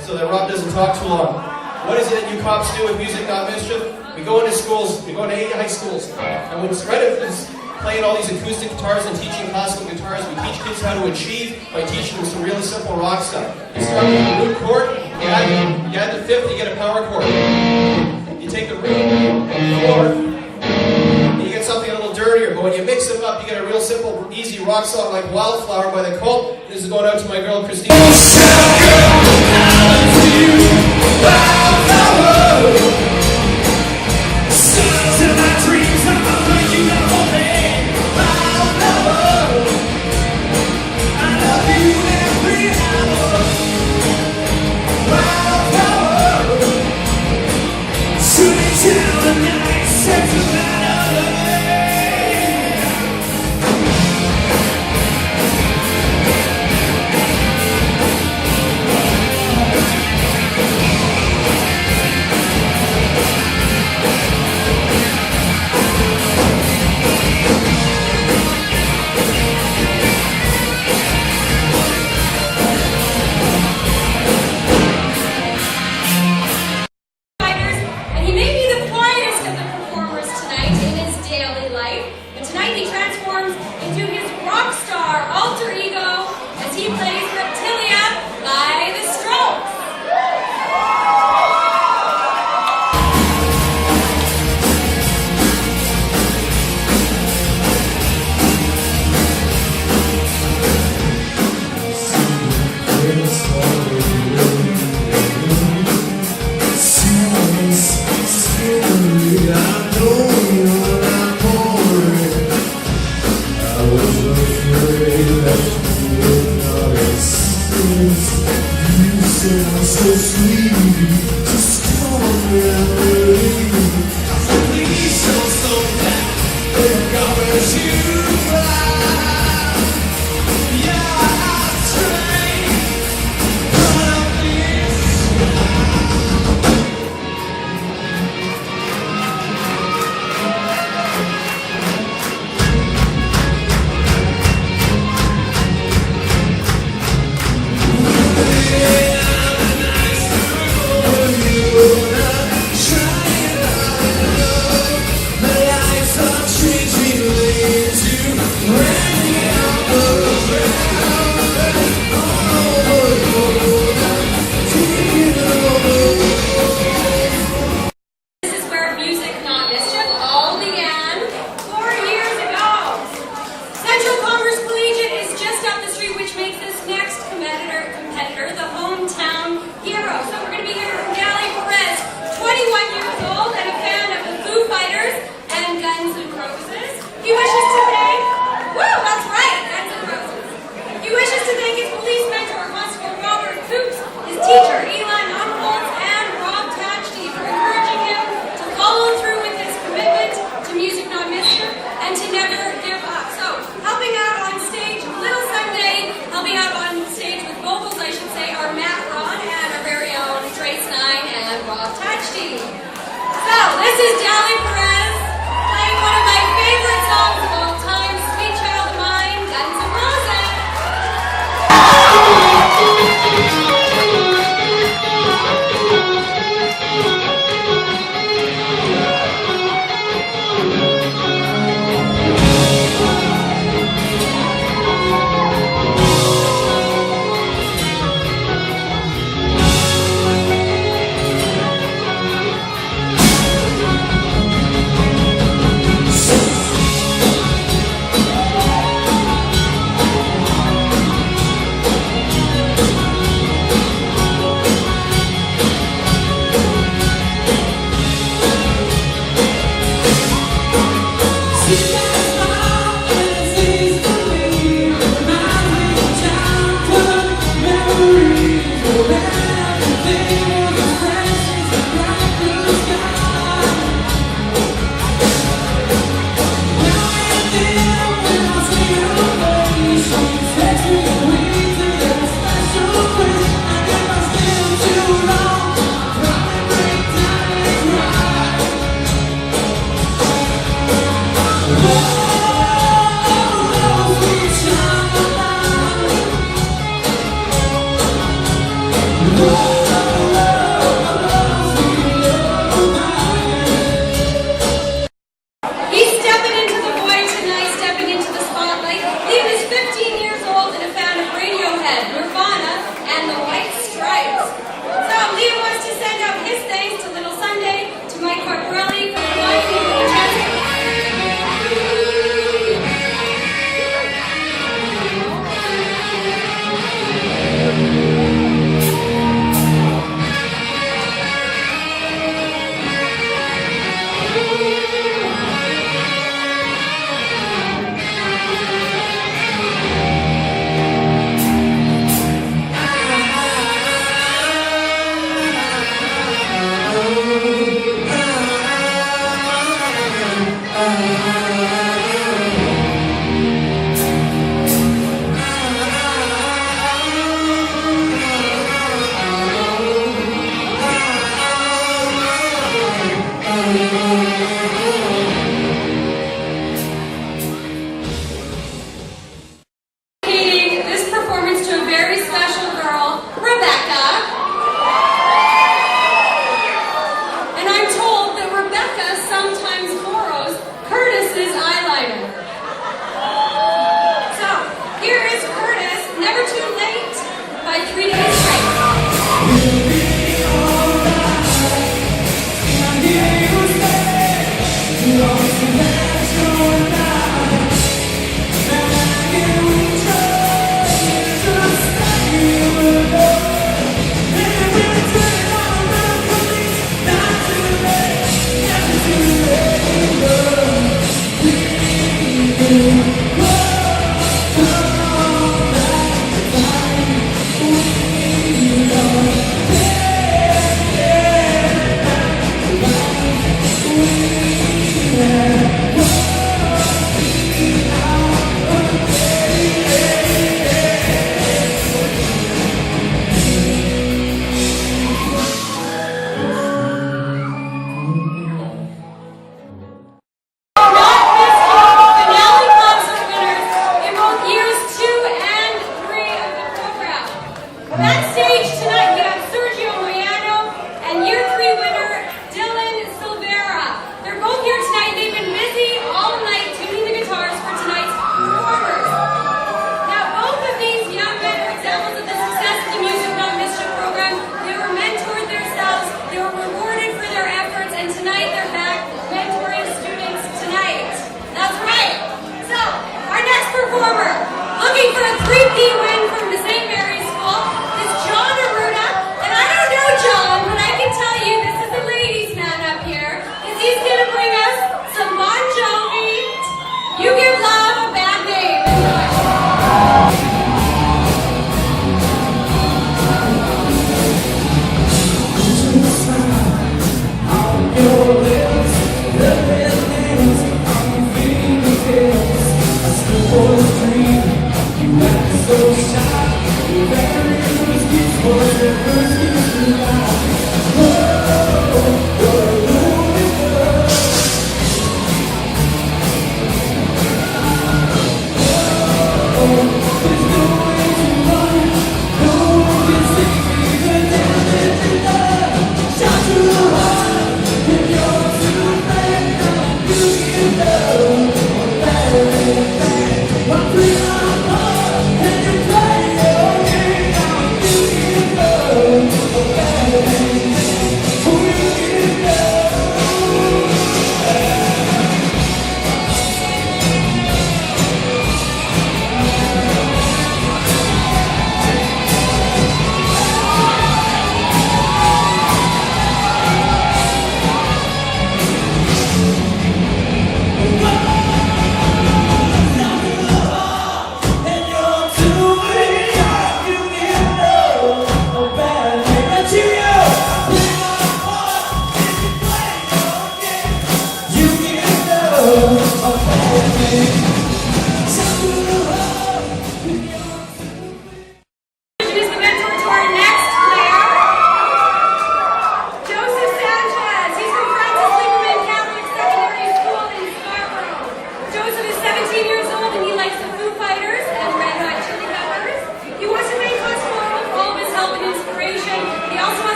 so that Rob doesn't talk too long. What is it that you cops do with Music Not Mischief? We go into schools, we go into 80 high schools, and instead of playing all these acoustic guitars and teaching classical guitars, we teach kids how to achieve by teaching them some really simple rock stuff. You start with the root chord, you add the fifth, you get a power chord. You take the root, the fourth, and you get something a little dirtier, but when you mix them up, you get a real simple, easy rock song like Wildflower by The Cult. This is going out to my girl Christine. So sweet, just come and believe. Please don't slow down, it covers you by. Yeah, I'll train, run up This is Dally Perez playing one of my favorite songs of all time, Sweet Child of Mine, Guns N'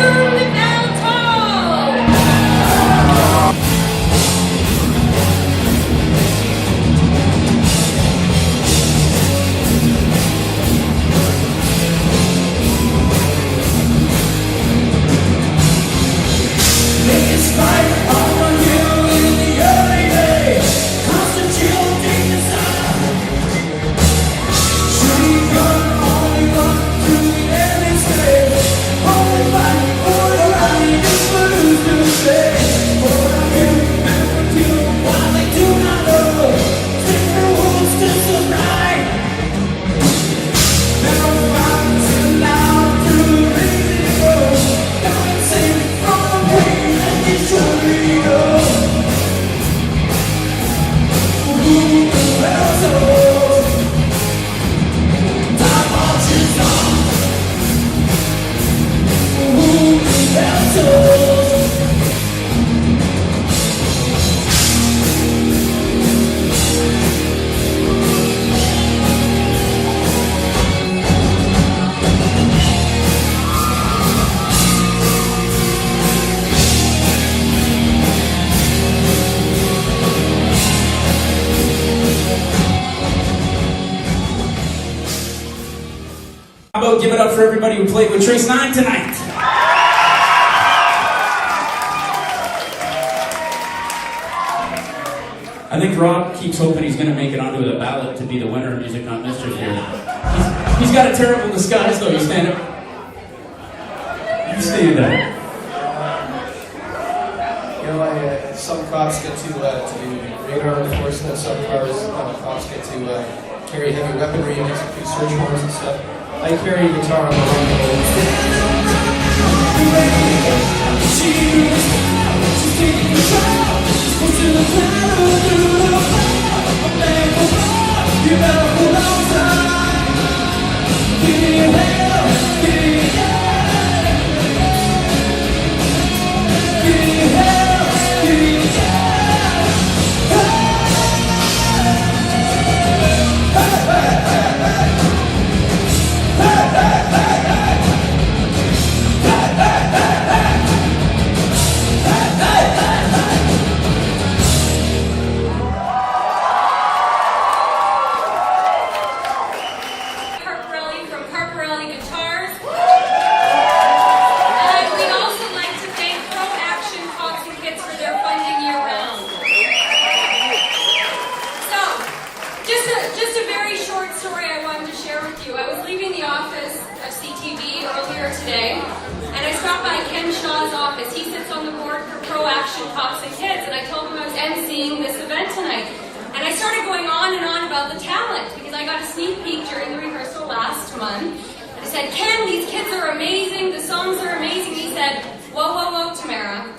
Boom the bell toll! It's like on you in the early days, constant chill deep inside. Shooting gun, only run through the ending stage. Only fight for the right, just lose to say. For I can remember you while they do not know. Take their wounds to survive. Never find to now through the crazy road. Come and save me from the pain. How about give it up for everybody who played with Trace 9 tonight? I think Rob keeps hoping he's going to make it onto the ballot to be the winner of Music Not Mischief Year. He's got a terrible disguise though. You stand up. You stand up. You know, some cops get to do radar enforcement. Some cops get to carry heavy weaponry and execute search warrants and stuff. I carry a guitar on my office. He sits on the board for Pro Action Cops and Kids, and I told him I was emceeing this event tonight. And I started going on and on about the talent, because I got a sneak peek during the rehearsal last month. And I said, Ken, these kids are amazing, the songs are amazing. He said, whoa, whoa, whoa, Tamara.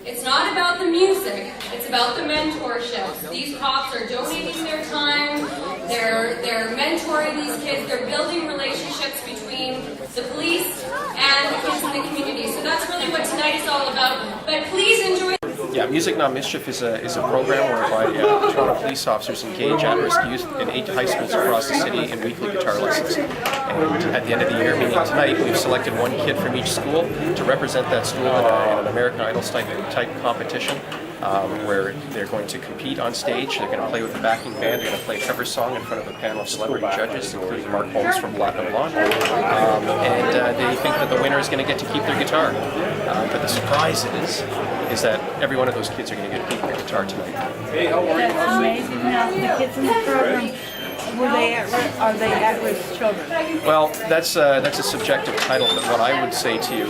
It's not about the music, it's about the mentorship. These cops are donating their time, they're mentoring these kids, they're building relationships between the police and the kids in the community. So that's really what tonight is all about. But please enjoy. Yeah, Music Not Mischief is a program whereby Toronto police officers engage at-risk youth in 8 high schools across the city in weekly guitar lessons. And at the end of the year, meaning tonight, we've selected one kid from each school to represent that school in an American Idol type competition. Where they're going to compete on stage, they're going to play with a backing band, they're going to play a cover song in front of a panel of celebrity judges, including Mark Holmes from Black and Blonde, and they think that the winner is going to get to keep their guitar. But the surprise is that every one of those kids are going to get to keep their guitar tonight. That's amazing. Now, the kids in the program, are they at-risk children? Well, that's a subjective title, but what I would say to you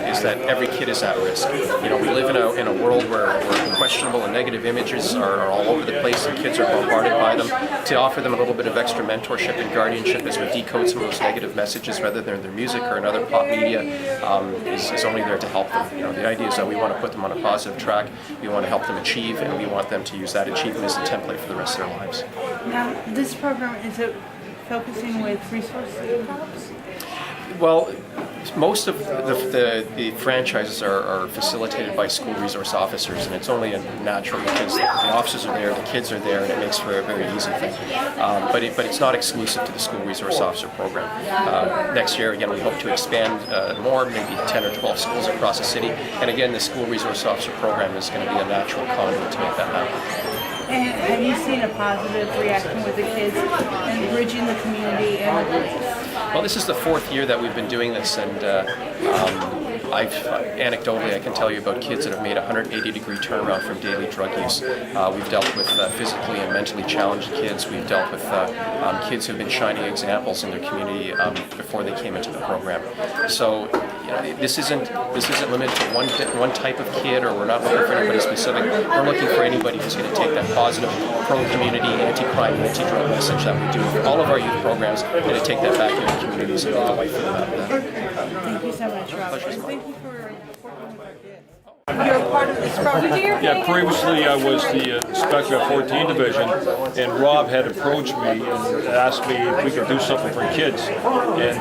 is that every kid is at risk. You know, we live in a world where questionable and negative images are all over the place, and kids are bombarded by them. To offer them a little bit of extra mentorship and guardianship as we decode some of those negative messages, whether they're in their music or in other pop media, is only there to help them. You know, the idea is that we want to put them on a positive track, we want to help them achieve, and we want them to use that achievement as a template for the rest of their lives. Now, this program, is it focusing with resource cops? Well, Most of the franchises are facilitated by school resource officers, and it's only natural because the officers are there, the kids are there, and it makes for a very easy thing. But it's not exclusive to the school resource officer program. Next year, again, we hope to expand more, maybe 10 or 12 schools across the city. And again, the school resource officer program is going to be a natural conduit to make that happen. And have you seen a positive reaction with the kids and bridging the community and the police? Well, this is the 4th year that we've been doing this, and anecdotally, I can tell you about kids that have made a 180-degree turnaround from daily drug use. We've dealt with physically and mentally challenged kids. We've dealt with kids who've been shining examples in their community before they came into the program. So, this isn't limited to one type of kid, or we're not looking for anybody specific. We're looking for anybody who's going to take that positive, pro-community, anti-crime, anti-drug message that we do with all of our youth programs, and to take that back to the communities and make a life out of that. Thank you so much, Rob. And thank you for working with our kids. You're a part of this program. Yeah, previously I was the inspector at 14 Division, and Rob had approached me and asked me if we could do something for kids. And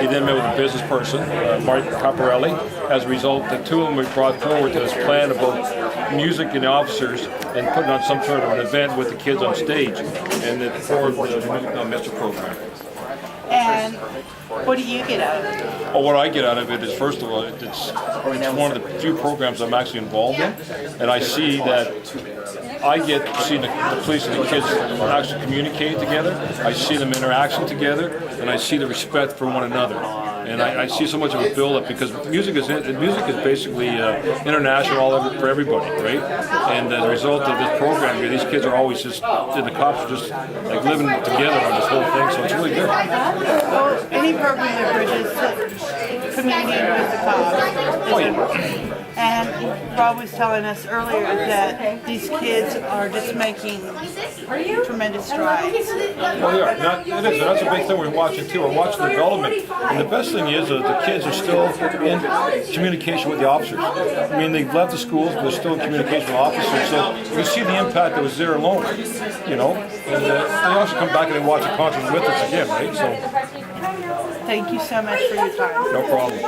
he then met with a business person, Mark Caparelli. As a result, the two of them we brought forward to this plan about music and officers and putting on some sort of an event with the kids on stage, and it formed the Music Not Missed program. And what do you get out of it? Well, what I get out of it is, first of all, it's one of the few programs I'm actually involved in, and I see that I get to see the police and the kids actually communicate together. I see them interaction together, and I see the respect for one another. And I see so much of a build-up because music is basically international all over for everybody, right? And as a result of this program here, these kids are always just, and the cops are just like living together on this whole thing, so it's really good. Well, any program that bridges the community with the cops. Oh, yeah. And Rob was telling us earlier that these kids are just making tremendous strides. Well, they are. It is. That's a big thing we're watching too. We're watching the development. And the best thing is that the kids are still in communication with the officers. I mean, they've left the schools, but they're still in communication with officers. So you can see the impact that was there alone, you know. And they also come back and they watch the concert with us again, right? So Thank you so much for your time. no problem.